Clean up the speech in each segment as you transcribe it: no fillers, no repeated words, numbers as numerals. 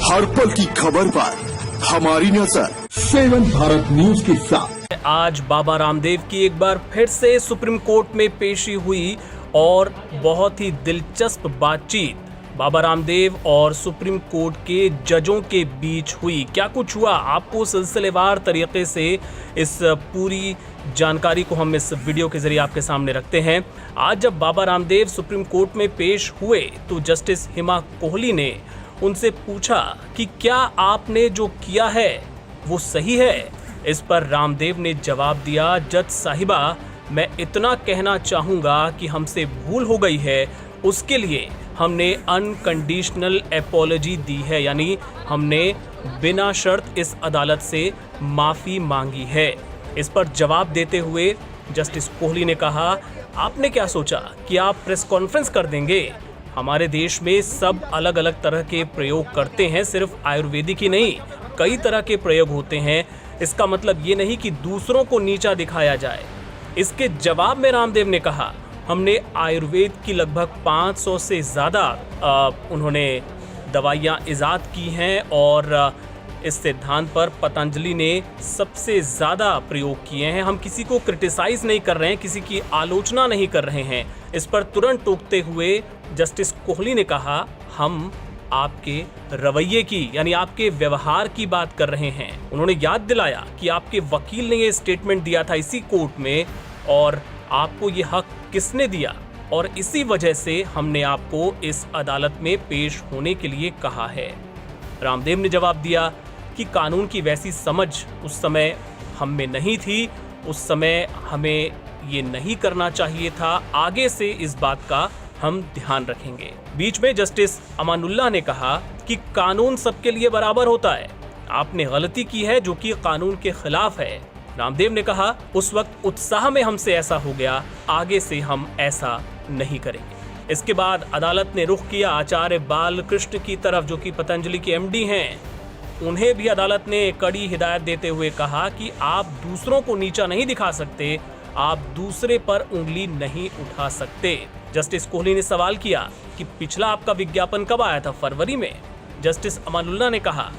हर पल की खबर पर हमारी नजर 7 भारत न्यूज के साथ। आज बाबा रामदेव की एक बार फिर से सुप्रीम कोर्ट में पेशी हुई और बहुत ही दिलचस्प बातचीत बाबा रामदेव और सुप्रीम कोर्ट के जजों के बीच हुई। क्या कुछ हुआ, आपको सिलसिलेवार तरीके से इस पूरी जानकारी को हम इस वीडियो के जरिए आपके सामने रखते हैं। आज जब बाबा रामदेव सुप्रीम कोर्ट में पेश हुए तो जस्टिस हिमा कोहली ने उनसे पूछा कि क्या आपने जो किया है वो सही है। इस पर रामदेव ने जवाब दिया, जज साहिबा मैं इतना कहना चाहूँगा कि हमसे भूल हो गई है, उसके लिए हमने अनकंडीशनल एपोलॉजी दी है, यानी हमने बिना शर्त इस अदालत से माफ़ी मांगी है। इस पर जवाब देते हुए जस्टिस कोहली ने कहा, आपने क्या सोचा कि आप प्रेस कॉन्फ्रेंस कर देंगे? हमारे देश में सब अलग अलग तरह के प्रयोग करते हैं, सिर्फ आयुर्वेदिक ही नहीं, कई तरह के प्रयोग होते हैं। इसका मतलब ये नहीं कि दूसरों को नीचा दिखाया जाए। इसके जवाब में रामदेव ने कहा, हमने आयुर्वेद की लगभग 500 से ज़्यादा उन्होंने दवाइयाँ इजाद की हैं और इस सिद्धांत पर पतंजलि ने सबसे ज़्यादा प्रयोग किए हैं। हम किसी को क्रिटिसाइज़ नहीं कर रहे हैं, किसी की आलोचना नहीं कर रहे हैं। इस पर तुरंत टोकते हुए जस्टिस कोहली ने कहा, हम आपके रवैये की यानी आपके व्यवहार की बात कर रहे हैं। उन्होंने याद दिलाया कि आपके वकील ने ये स्टेटमेंट दिया था इसी कोर्ट में और आपको ये हक किसने दिया, और इसी वजह से हमने आपको इस अदालत में पेश होने के लिए कहा है। रामदेव ने जवाब दिया कि कानून की वैसी समझ उस समय हम में नहीं थी, उस समय हमें ये नहीं करना चाहिए था, आगे से इस बात का हम ध्यान रखेंगे। बीच में जस्टिस अमानुल्लाह ने कहा कि कानून सबके लिए बराबर होता है, आपने गलती की है जो कि कानून के खिलाफ है। रामदेव ने कहा, उस वक्त उत्साह में हमसे ऐसा हो गया, आगे से हम ऐसा नहीं करेंगे। इसके बाद अदालत ने रुख किया आचार्य बालकृष्ण की तरफ, जो कि पतंजलि के एमडी हैं। उन्हें भी अदालत ने कड़ी हिदायत देते हुए कहा कि आप दूसरों को नीचा नहीं दिखा सकते, आप दूसरे पर उंगली नहीं उठा सकते। जस्टिस कोहली ने सवाल किया कि पिछला आपका विज्ञापन कब आया था? फरवरी में। जस्टिस अमानुल्लाह ने कहा,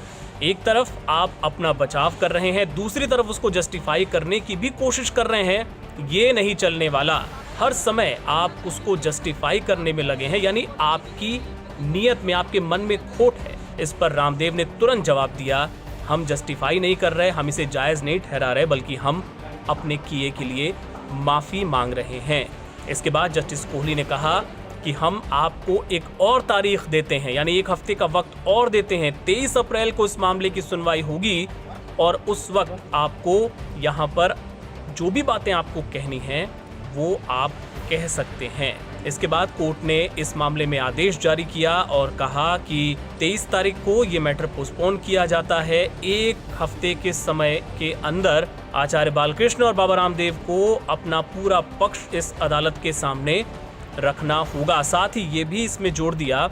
एक तरफ आप अपना बचाव कर रहे हैं, दूसरी तरफ उसको जस्टिफाई करने की भी कोशिश कर रहे हैं। ये नहीं चलने वाला, हर समय आप उसको जस्टिफाई करने में लगे हैं, यानी आपकी नीयत में, आपके मन में खोट है। इस पर रामदेव ने तुरंत जवाब दिया, हम जस्टिफाई नहीं कर रहे, हम इसे जायज़ नहीं ठहरा रहे, बल्कि हम अपने किए के लिए माफ़ी मांग रहे हैं। इसके बाद जस्टिस कोहली ने कहा कि हम आपको एक और तारीख देते हैं, यानी एक हफ्ते का वक्त और देते हैं। 23 अप्रैल को इस मामले की सुनवाई होगी और उस वक्त आपको यहाँ पर जो भी बातें आपको कहनी हैं वो आप कह सकते हैं। इसके बाद कोर्ट ने इस मामले में आदेश जारी किया और कहा कि 23 तारीख को ये मैटर पोस्टपोन किया जाता है। एक हफ्ते के समय के अंदर आचार्य बालकृष्ण और बाबा रामदेव को अपना पूरा पक्ष इस अदालत के सामने रखना होगा। साथ ही ये भी इसमें जोड़ दिया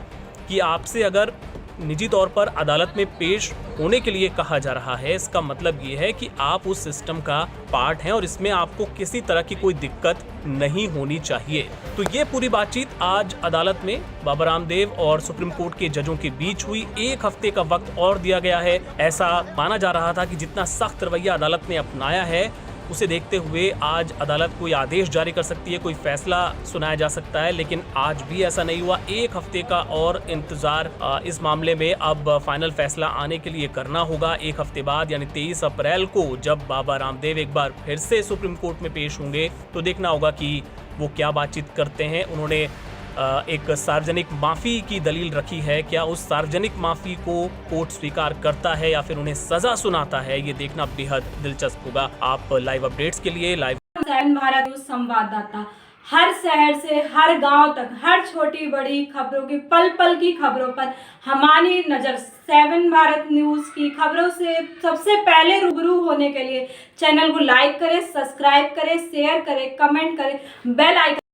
कि आपसे अगर निजी तौर पर अदालत में पेश होने के लिए कहा जा रहा है, इसका मतलब ये है कि आप उस सिस्टम का पार्ट हैं और इसमें आपको किसी तरह की कोई दिक्कत नहीं होनी चाहिए। तो ये पूरी बातचीत आज अदालत में बाबा रामदेव और सुप्रीम कोर्ट के जजों के बीच हुई। एक हफ्ते का वक्त और दिया गया है। ऐसा माना जा रहा था कि जितना सख्त रवैया अदालत ने अपनाया है उसे देखते हुए आज अदालत कोई आदेश जारी कर सकती है, कोई फैसला सुनाया जा सकता है, लेकिन आज भी ऐसा नहीं हुआ। एक हफ्ते का और इंतजार इस मामले में अब फाइनल फैसला आने के लिए करना होगा। एक हफ्ते बाद यानी 23 अप्रैल को जब बाबा रामदेव एक बार फिर से सुप्रीम कोर्ट में पेश होंगे तो देखना होगा कि वो क्या बातचीत करते हैं। उन्होंने एक सार्वजनिक माफ़ी की दलील रखी है, क्या उस सार्वजनिक माफ़ी को कोर्ट स्वीकार करता है या फिर उन्हें सज़ा सुनाता है, ये देखना बेहद दिलचस्प होगा। आप लाइव अपडेट्स के लिए लाइव 7 भारत न्यूज संवाददाता हर शहर से हर गांव तक हर छोटी बड़ी खबरों की पल पल की खबरों पर हमारी नज़र 7 भारत न्यूज़ की खबरों से सबसे पहले रूबरू होने के लिए चैनल को लाइक करें, सब्सक्राइब करें, शेयर करें, कमेंट करें, बेल आइकन